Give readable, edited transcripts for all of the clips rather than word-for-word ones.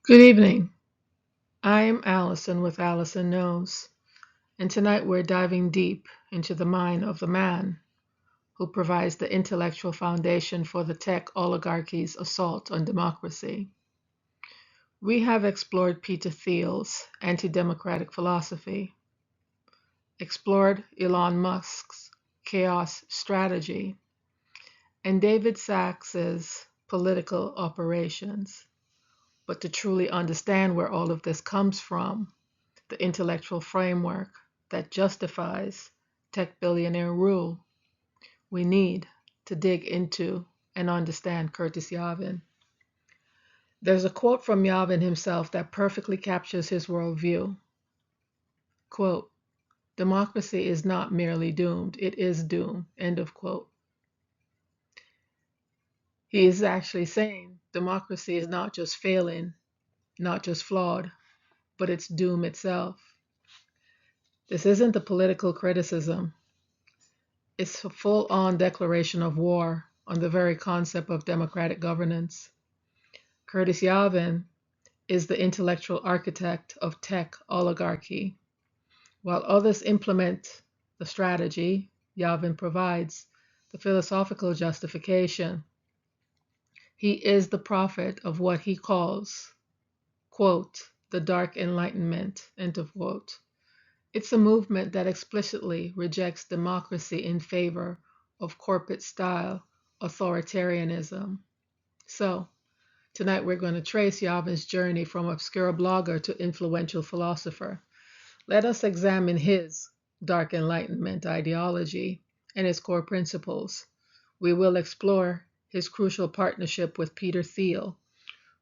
Good evening. I'm Allison with Allison Knows, and tonight we're diving deep into the mind of the man who provides the intellectual foundation for the tech oligarchy's assault on democracy. We have explored Peter Thiel's anti-democratic philosophy, explored Elon Musk's chaos strategy, and David Sacks's political operations. But to truly understand where all of this comes from, the intellectual framework that justifies tech billionaire rule, we need to dig into and understand Curtis Yarvin. There's a quote from Yarvin himself that perfectly captures his worldview. Quote, "Democracy is not merely doomed, it is doomed." End of quote. He is actually saying democracy is not just failing, not just flawed, but it's doom itself. This isn't a political criticism. It's a full-on declaration of war on the very concept of democratic governance. Curtis Yarvin is the intellectual architect of tech oligarchy. While others implement the strategy, Yarvin provides the philosophical justification. He is the prophet of what he calls, quote, the dark Enlightenment, end of quote. It's a movement that explicitly rejects democracy in favor of corporate-style authoritarianism. So, tonight we're going to trace Yarvin's journey from obscure blogger to influential philosopher. Let us examine his dark Enlightenment ideology and its core principles. We will explore his crucial partnership with Peter Thiel,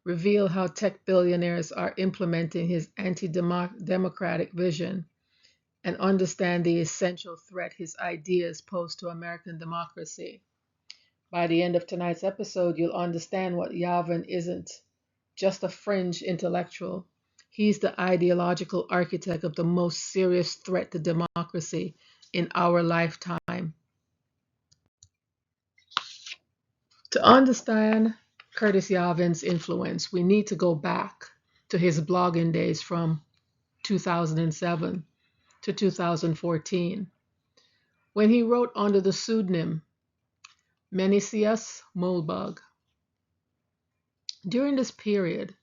reveal how tech billionaires are implementing his anti-democratic vision, and understand the essential threat his ideas pose to American democracy. By the end of tonight's episode, you'll understand what Yarvin isn't just a fringe intellectual. He's the ideological architect of the most serious threat to democracy in our lifetime. To understand Curtis Yarvin's influence, we need to go back to his blogging days from 2007 to 2014, when he wrote under the pseudonym Mencius Moldbug. During this period,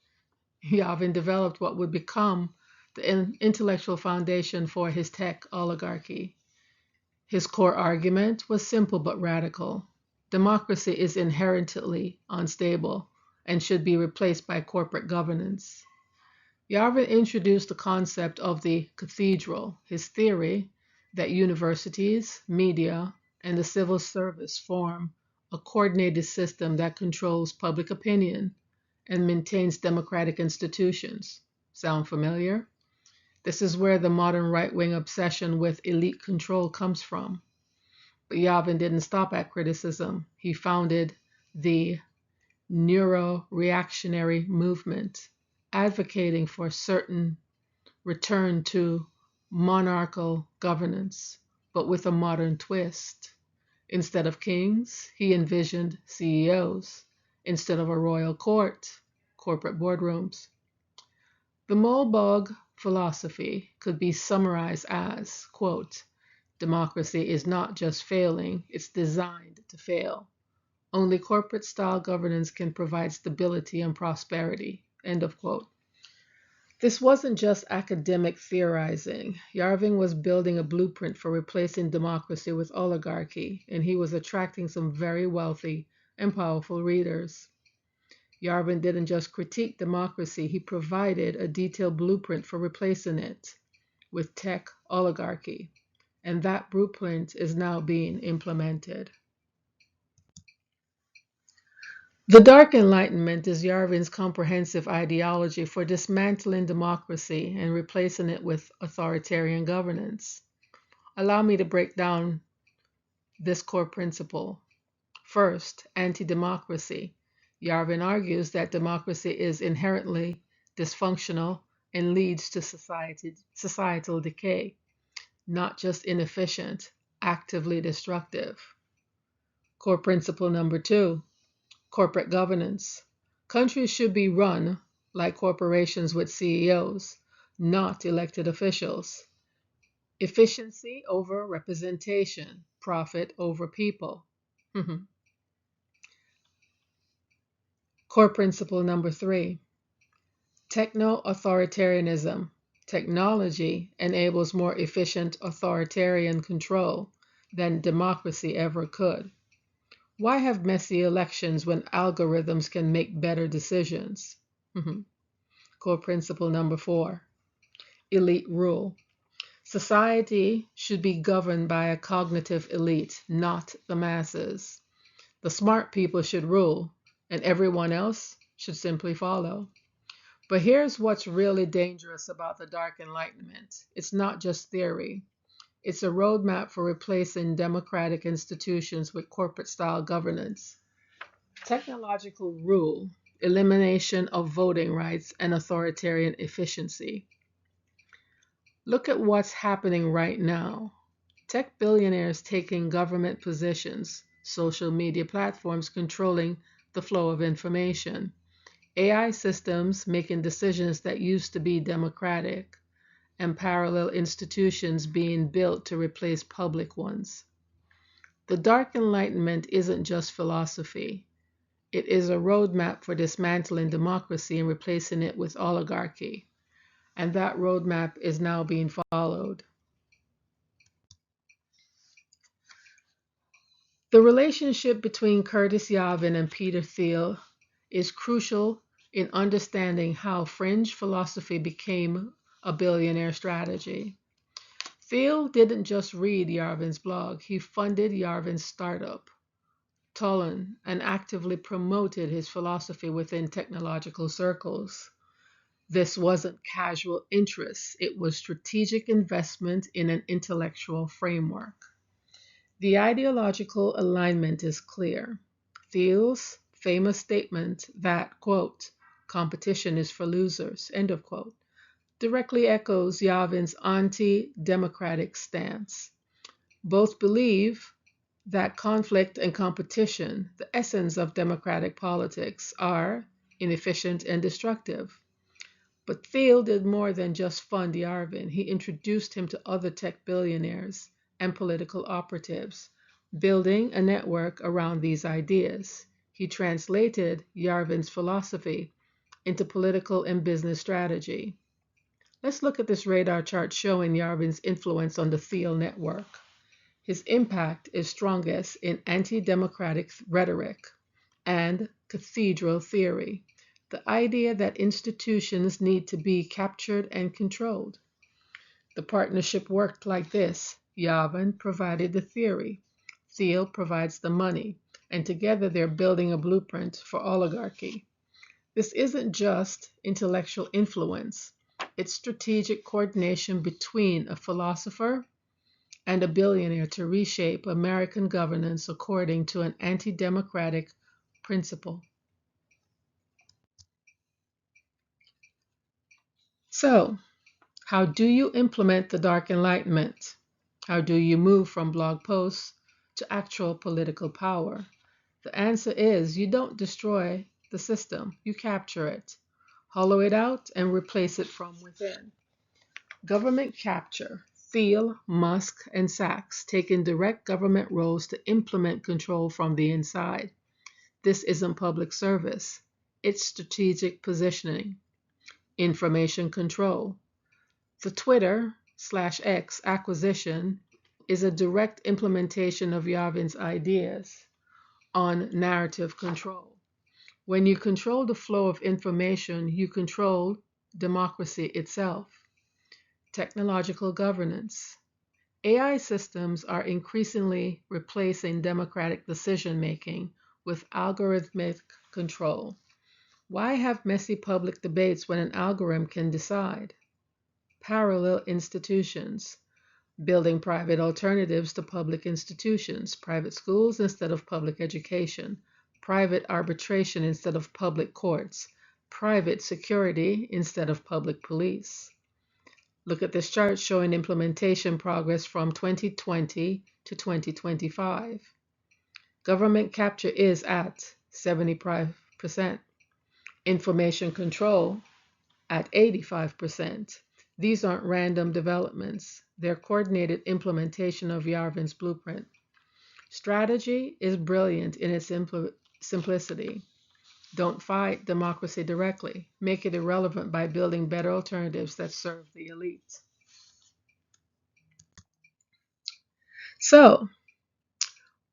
Yarvin developed what would become the intellectual foundation for his tech oligarchy. His core argument was simple but radical. Democracy is inherently unstable and should be replaced by corporate governance. Yarvin introduced the concept of the cathedral, his theory that universities, media, and the civil service form a coordinated system that controls public opinion and maintains democratic institutions. Sound familiar? This is where the modern right-wing obsession with elite control comes from. But Yarvin didn't stop at criticism. He founded the neuro-reactionary movement, advocating for certain return to monarchical governance, but with a modern twist. Instead of kings, he envisioned CEOs. Instead of a royal court, corporate boardrooms. The Moldbug philosophy could be summarized as, quote, democracy is not just failing, it's designed to fail. Only corporate-style governance can provide stability and prosperity, end of quote. This wasn't just academic theorizing. Yarvin was building a blueprint for replacing democracy with oligarchy, and he was attracting some very wealthy and powerful readers. Yarvin didn't just critique democracy, he provided a detailed blueprint for replacing it with tech oligarchy, and that blueprint is now being implemented. The Dark Enlightenment is Yarvin's comprehensive ideology for dismantling democracy and replacing it with authoritarian governance. Allow me to break down this core principle. First, anti-democracy. Yarvin argues that democracy is inherently dysfunctional and leads to societal decay, not just inefficient, actively destructive. Core principle number two, corporate governance. Countries should be run like corporations with CEOs, not elected officials. Efficiency over representation, profit over people. Core principle number 3, techno-authoritarianism. Technology enables more efficient authoritarian control than democracy ever could. Why have messy elections when algorithms can make better decisions? Core principle number 4, elite rule. Society should be governed by a cognitive elite, not the masses. The smart people should rule, and everyone else should simply follow. But here's what's really dangerous about the Dark Enlightenment. It's not just theory. It's a roadmap for replacing democratic institutions with corporate-style governance. Technological rule, elimination of voting rights, and authoritarian efficiency. Look at what's happening right now. Tech billionaires taking government positions, social media platforms controlling the flow of information, AI systems making decisions that used to be democratic, and parallel institutions being built to replace public ones. The Dark Enlightenment isn't just philosophy. It is a roadmap for dismantling democracy and replacing it with oligarchy. And that roadmap is now being followed. The relationship between Curtis Yarvin and Peter Thiel is crucial in understanding how fringe philosophy became a billionaire strategy. Thiel didn't just read Yarvin's blog, he funded Yarvin's startup, Tolan, and actively promoted his philosophy within technological circles. This wasn't casual interest, it was strategic investment in an intellectual framework. The ideological alignment is clear. Thiel's famous statement that, quote, competition is for losers, end of quote, directly echoes Yarvin's anti-democratic stance. Both believe that conflict and competition, the essence of democratic politics, are inefficient and destructive. But Thiel did more than just fund Yarvin. He introduced him to other tech billionaires and political operatives, building a network around these ideas. He translated Yarvin's philosophy into political and business strategy. Let's look at this radar chart showing Yarvin's influence on the Thiel network. His impact is strongest in anti-democratic rhetoric and cathedral theory, the idea that institutions need to be captured and controlled. The partnership worked like this. Yarvin provided the theory, Thiel provides the money, and together they're building a blueprint for oligarchy. This isn't just intellectual influence, it's strategic coordination between a philosopher and a billionaire to reshape American governance according to an anti-democratic principle. So, how do you implement the Dark Enlightenment? How do you move from blog posts to actual political power? The answer is you don't destroy the system, you capture it, hollow it out, and replace it from within. Government capture. Thiel, Musk, and Sachs taking direct government roles to implement control from the inside. This isn't public service, it's strategic positioning. Information control. The Twitter/X acquisition is a direct implementation of Yarvin's ideas on narrative control. When you control the flow of information, you control democracy itself. Technological governance. AI systems are increasingly replacing democratic decision-making with algorithmic control. Why have messy public debates when an algorithm can decide? Parallel institutions. Building private alternatives to public institutions, private schools instead of public education, private arbitration instead of public courts, private security instead of public police. Look at this chart showing implementation progress from 2020 to 2025. Government capture is at 75%. Information control at 85%. These aren't random developments. They're coordinated implementation of Yarvin's blueprint. Strategy is brilliant in its simplicity. Don't fight democracy directly. Make it irrelevant by building better alternatives that serve the elite. So,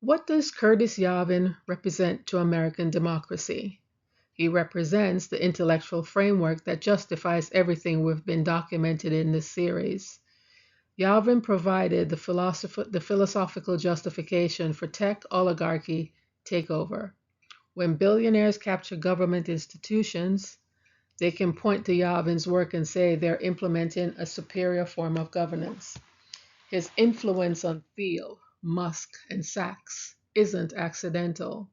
what does Curtis Yarvin represent to American democracy? He represents the intellectual framework that justifies everything we've been documented in this series. Yarvin provided the philosophical justification for tech oligarchy takeover. When billionaires capture government institutions, they can point to Yarvin's work and say they're implementing a superior form of governance. His influence on Thiel, Musk, and Sachs isn't accidental.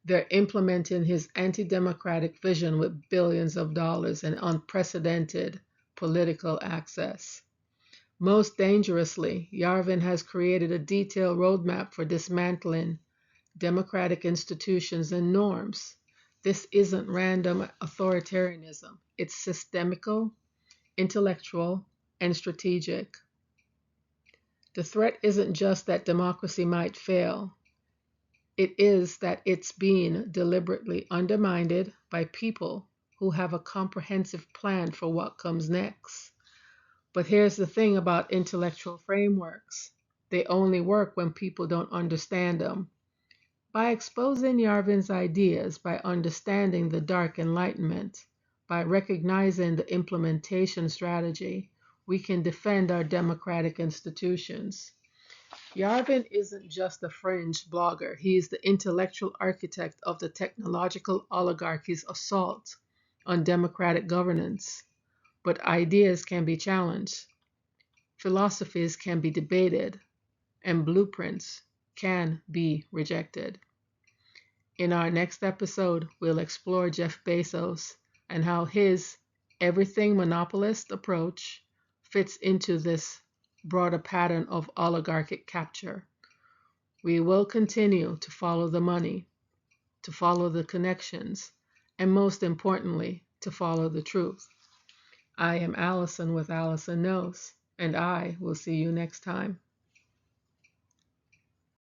They're implementing his anti-democratic vision with billions of dollars and unprecedented political access. Most dangerously, Yarvin has created a detailed roadmap for dismantling democratic institutions and norms. This isn't random authoritarianism. It's systemical, intellectual, and strategic. The threat isn't just that democracy might fail. It is that it's being deliberately undermined by people who have a comprehensive plan for what comes next. But here's the thing about intellectual frameworks. They only work when people don't understand them. By exposing Yarvin's ideas, by understanding the dark Enlightenment, by recognizing the implementation strategy, we can defend our democratic institutions. Yarvin isn't just a fringe blogger, he is the intellectual architect of the technological oligarchy's assault on democratic governance. But ideas can be challenged, philosophies can be debated, and blueprints can be rejected. In our next episode, we'll explore Jeff Bezos and how his everything monopolist approach fits into this broader pattern of oligarchic capture. We will continue to follow the money, to follow the connections, and most importantly, to follow the truth. I am Allison with Allison Knows, and I will see you next time.